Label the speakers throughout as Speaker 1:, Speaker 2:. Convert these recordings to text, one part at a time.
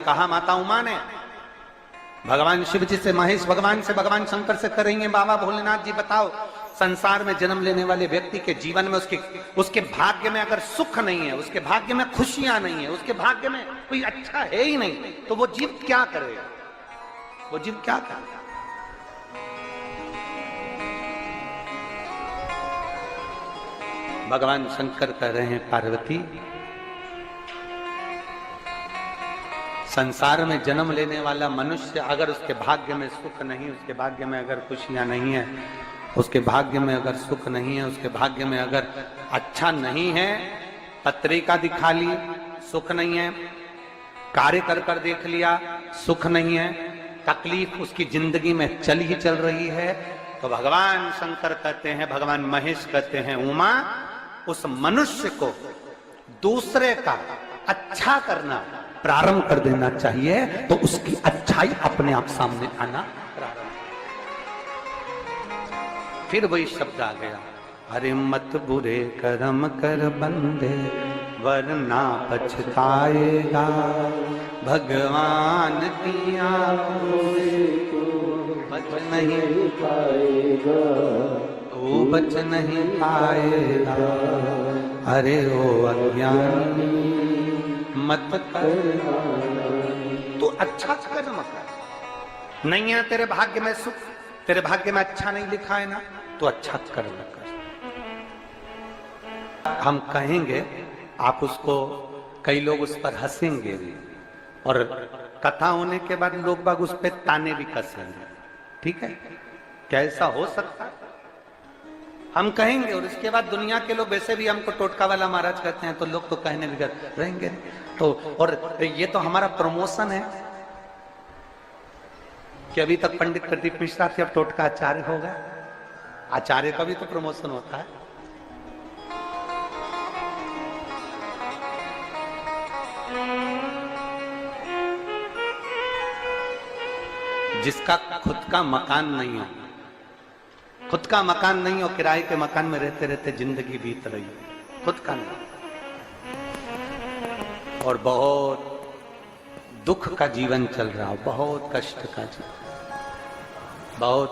Speaker 1: कहा माता उमा ने, भगवान शिव जी से, महेश भगवान से, भगवान शंकर से करेंगे, बाबा भोलेनाथ जी बताओ, संसार में जन्म लेने वाले व्यक्ति के जीवन में उसके भाग्य में अगर सुख नहीं है, उसके भाग्य में खुशियां नहीं है, उसके भाग्य में कोई अच्छा है ही नहीं, तो वो जीव क्या करेगा? वो जीव क्या करेगा? भगवान शंकर कह रहे हैं, पार्वती, संसार में जन्म लेने वाला मनुष्य अगर उसके भाग्य में सुख नहीं, उसके भाग्य में अगर खुशियां नहीं है, उसके भाग्य में अगर सुख नहीं है, उसके भाग्य में अगर अच्छा नहीं है, पत्रिका दिखा ली सुख नहीं है, कार्य कर कर देख लिया सुख नहीं है, तकलीफ उसकी जिंदगी में चल ही चल रही है, तो भगवान शंकर कहते हैं, भगवान महेश कहते हैं, उमा, उस मनुष्य को दूसरे का अच्छा करना प्रारंभ कर देना चाहिए, तो उसकी अच्छाई अपने आप सामने आना प्रारंभ। फिर वही शब्द आ गया, अरे मत बुरे कर्म कर बंदे वरना पछताएगा, भगवान की आंखों से बच नहीं पाएगा, वो बच नहीं पाएगा, अरे ओ अज्ञानी मत कर, तू अच्छा कर्म कर, नहीं है तेरे भाग्य में सुख, तेरे भाग्य में अच्छा नहीं लिखा है ना, तो अच्छा कर्म कर। हम कहेंगे, आप उसको, कई लोग उस पर हंसेंगे भी, और कथा होने के बाद लोग बाग उस पर ताने भी कसेंगे, ठीक है? क्या ऐसा हो सकता है? हम कहेंगे और इसके बाद दुनिया के लोग वैसे भी हमको टोटका वाला महाराज कहते हैं, तो लोग तो कहने भी रहेंगे तो, और ये तो हमारा प्रमोशन है कि अभी तक पंडित प्रदीप मिश्रा थे, अब टोटका आचार्य होगा, आचार्य का भी तो प्रमोशन होता है। जिसका खुद का मकान नहीं हो, खुद का मकान नहीं हो, किराए के मकान में रहते रहते जिंदगी बीत रही है, खुद का नहीं, और बहुत दुख का जीवन चल रहा हो, बहुत कष्ट का जीवन, बहुत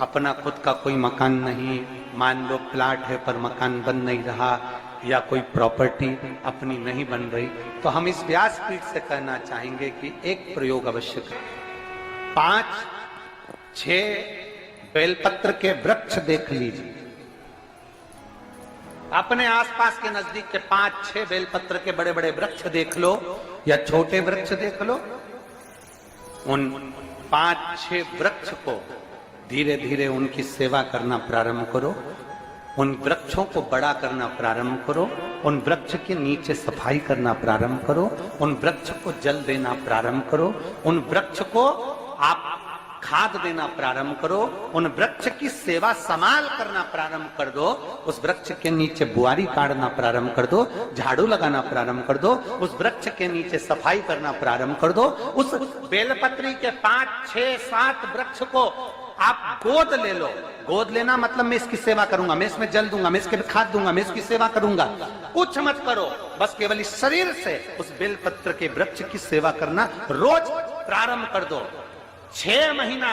Speaker 1: अपना खुद का कोई मकान नहीं, मान लो प्लाट है पर मकान बन नहीं रहा, या कोई प्रॉपर्टी अपनी नहीं बन रही, तो हम इस व्यासपीठ से कहना चाहेंगे कि एक प्रयोग अवश्य करें। 5-6 बेलपत्र के वृक्ष देख लीजिए, अपने आसपास के नजदीक के 5-6 बेलपत्र के बड़े बड़े वृक्ष देख लो, या छोटे वृक्ष देख लो, उन 5-6 वृक्ष को धीरे धीरे उनकी सेवा करना प्रारंभ करो, उन वृक्षों को बड़ा करना प्रारंभ करो, उन वृक्ष के नीचे सफाई करना प्रारंभ करो, उन वृक्ष को जल देना प्रारंभ करो, उन वृक्ष को आप खाद देना प्रारंभ करो, उन वृक्ष की सेवा संभाल करना प्रारंभ कर दो, उस वृक्ष के नीचे बुआरी काटना प्रारंभ कर दो, झाड़ू लगाना प्रारंभ कर दो, उस वृक्ष के नीचे सफाई करना प्रारंभ कर दो, उस बेलपत्री के 5-6-7 वृक्ष को आप गोद ले लो। गोद लेना मतलब मैं इसकी सेवा करूंगा, मैं इसमें जल दूंगा, मैं इसके खाद दूंगा, मैं इसकी सेवा करूंगा, कुछ मत करो, बस केवल इस शरीर से उस बेलपत्र के वृक्ष की सेवा करना रोज प्रारंभ कर दो। 6 महीना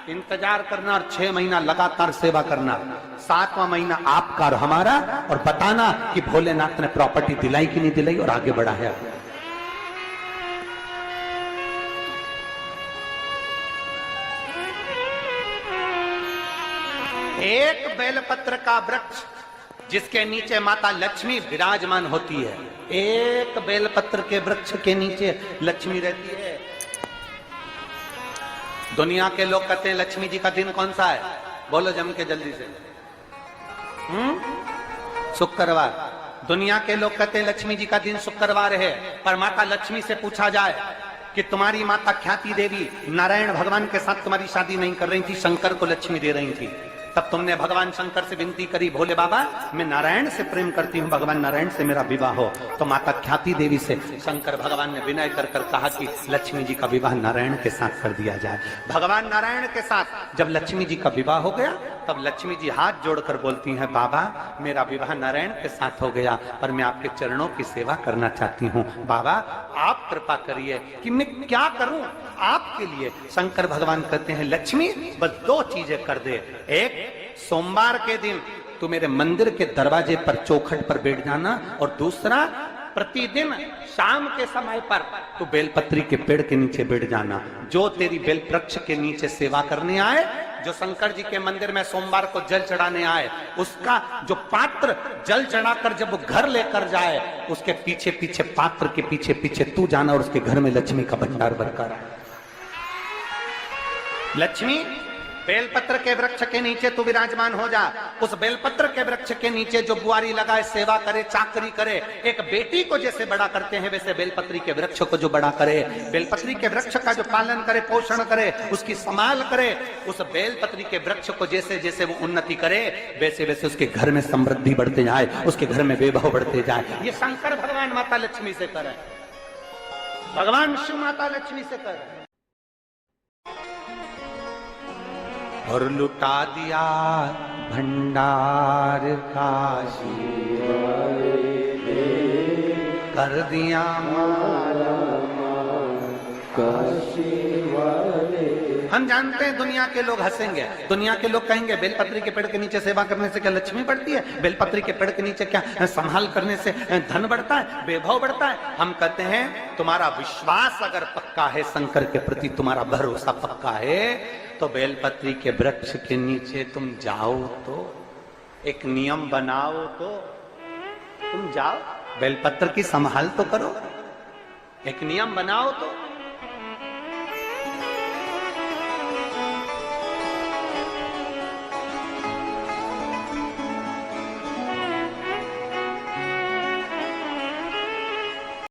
Speaker 1: इंतजार करना और 6 महीना लगातार सेवा करना, 7वां महीना आपका और हमारा, और बताना कि भोलेनाथ ने प्रॉपर्टी दिलाई कि नहीं दिलाई और आगे बढ़ाया। एक बेलपत्र का वृक्ष जिसके नीचे माता लक्ष्मी विराजमान होती है, एक बेलपत्र के वृक्ष के नीचे लक्ष्मी रहती है। दुनिया के लोग कहते हैं लक्ष्मी जी का दिन कौन सा है, बोलो जम के जल्दी से, शुक्रवार। दुनिया के लोग कहते हैं लक्ष्मी जी का दिन शुक्रवार है, पर माता लक्ष्मी से पूछा जाए कि तुम्हारी माता ख्याति देवी नारायण भगवान के साथ तुम्हारी शादी नहीं कर रही थी, शंकर को लक्ष्मी दे रही थी, तब तुमने भगवान शंकर से विनती करी, भोले बाबा मैं नारायण से प्रेम करती हूँ, भगवान नारायण से मेरा विवाह हो। तो माता ख्याति देवी से शंकर भगवान ने विनय कर कर कहा कि लक्ष्मी जी का विवाह नारायण के साथ कर दिया जाए। भगवान नारायण के साथ जब लक्ष्मी जी का विवाह हो गया, तब लक्ष्मी जी हाथ जोड़कर बोलती हैं, बाबा मेरा विवाह नारायण के साथ हो गया, पर मैं आपके चरणों की सेवा करना चाहती हूँ। बाबा आप कृपा करिए कि मैं क्या करूं आपके लिए। शंकर भगवान कहते हैं, लक्ष्मी बस 2 चीजें कर दे। एक, सोमवार के दिन तू मेरे मंदिर के दरवाजे पर चौखट पर बैठ जाना, और दूसरा, प्रतिदिन शाम के समय पर तू बेलपत्री के पेड़ के नीचे बैठ जाना। जो तेरी बेल वृक्ष के नीचे सेवा करने आए, जो शंकर जी के मंदिर में सोमवार को जल चढ़ाने आए, उसका जो पात्र जल चढ़ाकर जब वो घर लेकर जाए, उसके पीछे पीछे, पात्र के पीछे पीछे तू जाना, और उसके घर में लक्ष्मी का भंडार भरकर आए। लक्ष्मी बेलपत्र के वृक्ष के नीचे तू विराजमान हो जा। उस बेलपत्र के वृक्ष के नीचे जो बुआरी लगाए, सेवा करे, चाकरी करे, एक बेटी को जैसे बड़ा करते हैं वैसे बेलपत्री के वृक्ष को जो बड़ा करे, बेलपत्री के वृक्ष का जो पालन करे, पोषण करे, उसकी संभाल करे, उस बेलपत्री के वृक्ष को जैसे जैसे वो उन्नति करे, वैसे वैसे उसके घर में समृद्धि बढ़ते जाए, उसके घर में वैभव बढ़ते जाए। ये शंकर भगवान माता लक्ष्मी से करे, भगवान शिव माता लक्ष्मी से करे। और लुटा दिया भंडार काशी कर दिया माला काशी वाले। हम जानते हैं दुनिया के लोग हंसेंगे, दुनिया के लोग कहेंगे बेलपत्री के पेड़ के नीचे सेवा करने से क्या लक्ष्मी बढ़ती है, बेलपत्री के पेड़ के नीचे क्या संभाल करने से धन बढ़ता है, वैभव बढ़ता है। हम कहते हैं तुम्हारा विश्वास अगर पक्का है शंकर के प्रति, तुम्हारा भरोसा पक्का है, तो बेलपत्री के वृक्ष के नीचे तुम जाओ, तो एक नियम बनाओ, तो तुम जाओ बेलपत्र की संभाल तो करो, एक नियम बनाओ तो।